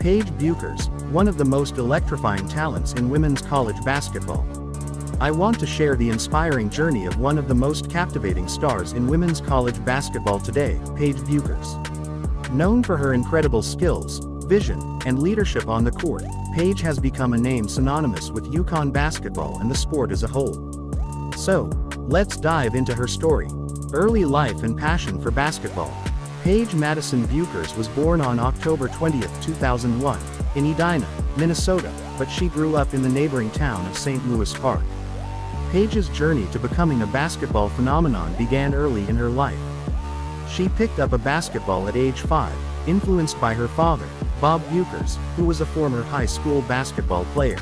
Paige Bueckers, one of the most electrifying talents in women's college basketball. I want to share the inspiring journey of one of the most captivating stars in women's college basketball today, Paige Bueckers. Known for her incredible skills, vision, and leadership on the court, Paige has become a name synonymous with UConn basketball and the sport as a whole. So, let's dive into her story. Early life and passion for basketball. Paige Madison Bueckers was born on October 20, 2001, in Edina, Minnesota, but she grew up in the neighboring town of St. Louis Park. Paige's journey to becoming a basketball phenomenon began early in her life. She picked up a basketball at age 5, influenced by her father, Bob Bueckers, who was a former high school basketball player.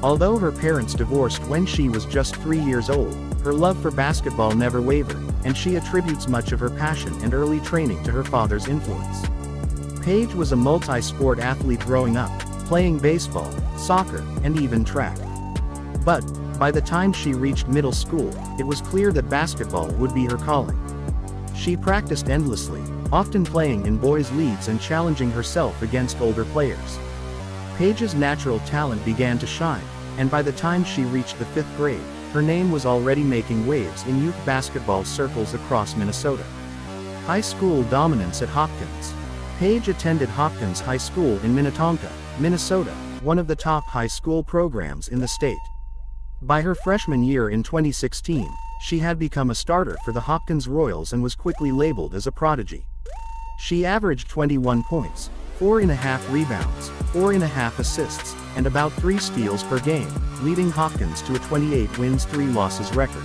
Although her parents divorced when she was just 3 years old, her love for basketball never wavered, and she attributes much of her passion and early training to her father's influence. Paige was a multi-sport athlete growing up, playing baseball, soccer, and even track. But, by the time she reached middle school, it was clear that basketball would be her calling. She practiced endlessly, often playing in boys' leagues and challenging herself against older players. Paige's natural talent began to shine, and by the time she reached the 5th grade, her name was already making waves in youth basketball circles across Minnesota. High school dominance at Hopkins. Paige attended Hopkins High School in Minnetonka, Minnesota, one of the top high school programs in the state. By her freshman year in 2016, she had become a starter for the Hopkins Royals and was quickly labeled as a prodigy. She averaged 21 points, 4.5 rebounds, 4.5 assists, and about 3 steals per game, leading Hopkins to a 28 wins 3 losses record.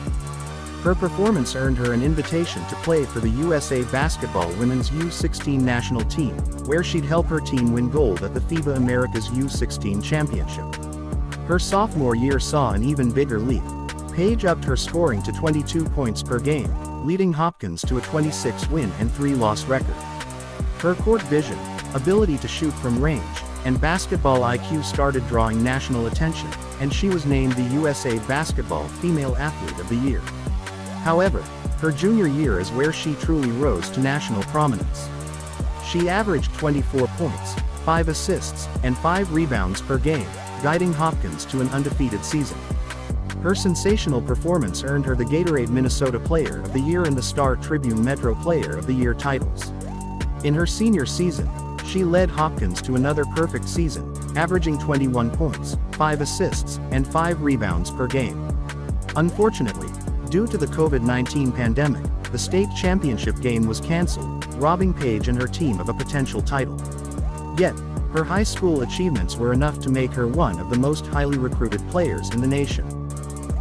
Her performance earned her an invitation to play for the USA Basketball Women's U16 national team, where she'd help her team win gold at the FIBA Americas U16 Championship. Her sophomore year saw an even bigger leap. Paige upped her scoring to 22 points per game, leading Hopkins to a 26 win and 3 loss record. Her court vision, ability to shoot from range, and basketball IQ started drawing national attention, and she was named the USA Basketball Female Athlete of the Year. However, her junior year is where she truly rose to national prominence. She averaged 24 points, 5 assists, and 5 rebounds per game, guiding Hopkins to an undefeated season. Her sensational performance earned her the Gatorade Minnesota Player of the Year and the Star Tribune Metro Player of the Year titles. In her senior season, she led Hopkins to another perfect season, averaging 21 points, 5 assists, and 5 rebounds per game. Unfortunately, due to the COVID-19 pandemic, the state championship game was canceled, robbing Paige and her team of a potential title. Yet, her high school achievements were enough to make her one of the most highly recruited players in the nation.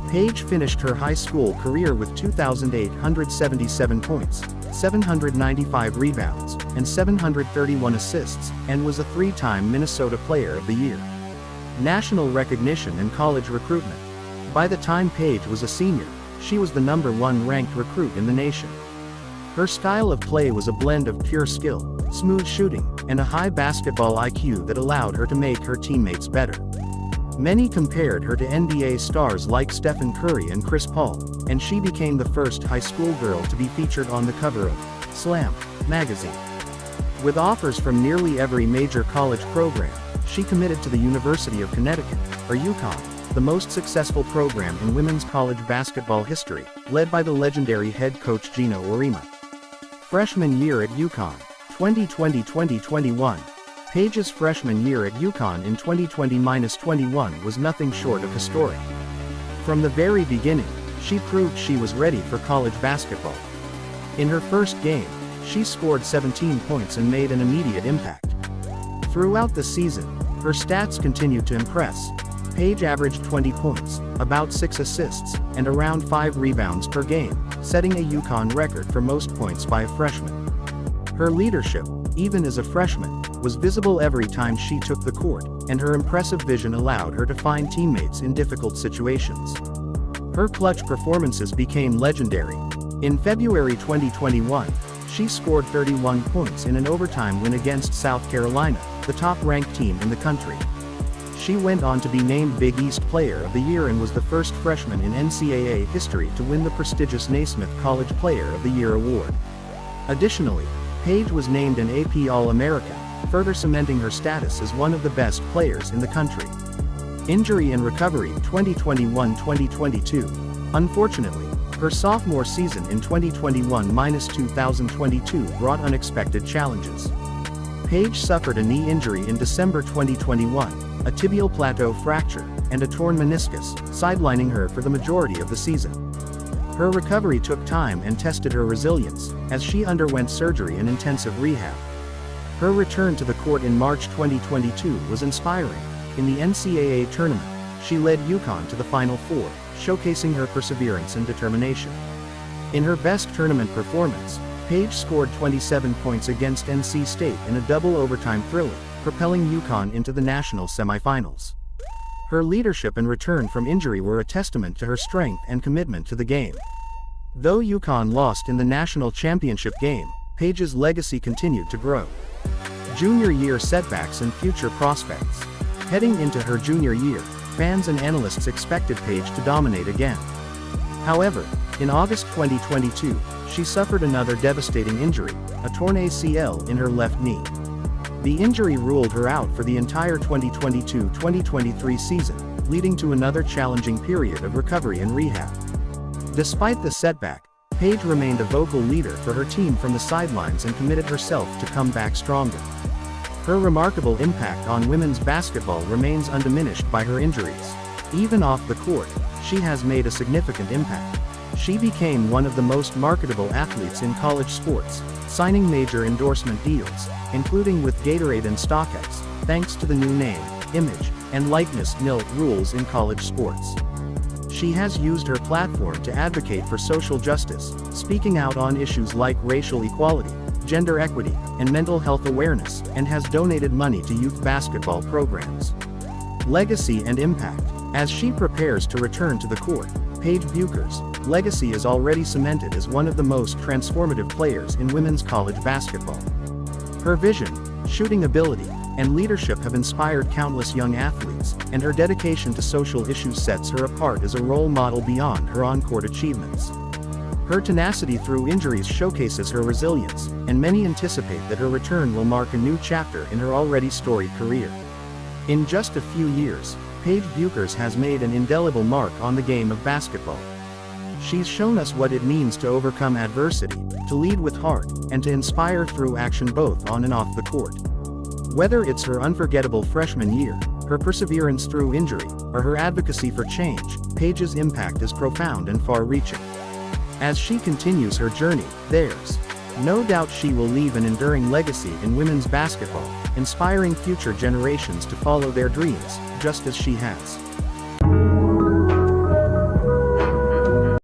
Paige finished her high school career with 2,877 points, 795 rebounds, and 731 assists, and was a 3-time Minnesota Player of the Year. National recognition and college recruitment. By the time Paige was a senior, she was the #1 ranked recruit in the nation. Her style of play was a blend of pure skill, smooth shooting, and a high basketball IQ that allowed her to make her teammates better. Many compared her to NBA stars like Stephen Curry and Chris Paul, and she became the first high school girl to be featured on the cover of Slam magazine. With offers from nearly every major college program, she committed to the University of Connecticut, or UConn, the most successful program in women's college basketball history, led by the legendary head coach Gino Auriemma. Freshman year at UConn, 2020-2021. Paige's freshman year at UConn in 2020-21 was nothing short of historic. From the very beginning, she proved she was ready for college basketball. In her first game, she scored 17 points and made an immediate impact. Throughout the season, her stats continued to impress. Paige averaged 20 points, about 6 assists, and around 5 rebounds per game, setting a UConn record for most points by a freshman. Her leadership, even as a freshman, was visible every time she took the court, and her impressive vision allowed her to find teammates in difficult situations. Her clutch performances became legendary. In February 2021, she scored 31 points in an overtime win against South Carolina, the top-ranked team in the country. She went on to be named Big East Player of the Year and was the first freshman in NCAA history to win the prestigious Naismith College Player of the Year award. Additionally, Paige was named an AP All-American, further cementing her status as one of the best players in the country. Injury and recovery 2021-2022. Unfortunately, her sophomore season in 2021-2022 brought unexpected challenges. Paige suffered a knee injury in December 2021, a tibial plateau fracture, and a torn meniscus, sidelining her for the majority of the season. Her recovery took time and tested her resilience, as she underwent surgery and intensive rehab. Her return to the court in March 2022 was inspiring. In the NCAA tournament, she led UConn to the Final Four, showcasing her perseverance and determination. In her best tournament performance, Paige scored 27 points against NC State in a double overtime thriller, propelling UConn into the national semifinals. Her leadership and return from injury were a testament to her strength and commitment to the game. Though UConn lost in the national championship game, Paige's legacy continued to grow. Junior year setbacks and future prospects. Heading into her junior year, fans and analysts expected Paige to dominate again. However, in August 2022, she suffered another devastating injury, a torn ACL in her left knee. The injury ruled her out for the entire 2022-2023 season, leading to another challenging period of recovery and rehab. Despite the setback, Paige remained a vocal leader for her team from the sidelines and committed herself to come back stronger. Her remarkable impact on women's basketball remains undiminished by her injuries. Even off the court, she has made a significant impact. She became one of the most marketable athletes in college sports, signing major endorsement deals, including with Gatorade and StockX, thanks to the new name, image, and likeness NIL rules in college sports. She has used her platform to advocate for social justice, speaking out on issues like racial equality, gender equity, and mental health awareness, and has donated money to youth basketball programs. Legacy and impact. As she prepares to return to the court, Paige Bueckers' legacy is already cemented as one of the most transformative players in women's college basketball. Her vision, shooting ability, and leadership have inspired countless young athletes, and her dedication to social issues sets her apart as a role model beyond her on-court achievements. Her tenacity through injuries showcases her resilience, and many anticipate that her return will mark a new chapter in her already storied career. In just a few years, Paige Bueckers has made an indelible mark on the game of basketball. She's shown us what it means to overcome adversity, to lead with heart, and to inspire through action both on and off the court. Whether it's her unforgettable freshman year, her perseverance through injury, or her advocacy for change, Paige's impact is profound and far-reaching. As she continues her journey, there's no doubt she will leave an enduring legacy in women's basketball, inspiring future generations to follow their dreams, just as she has.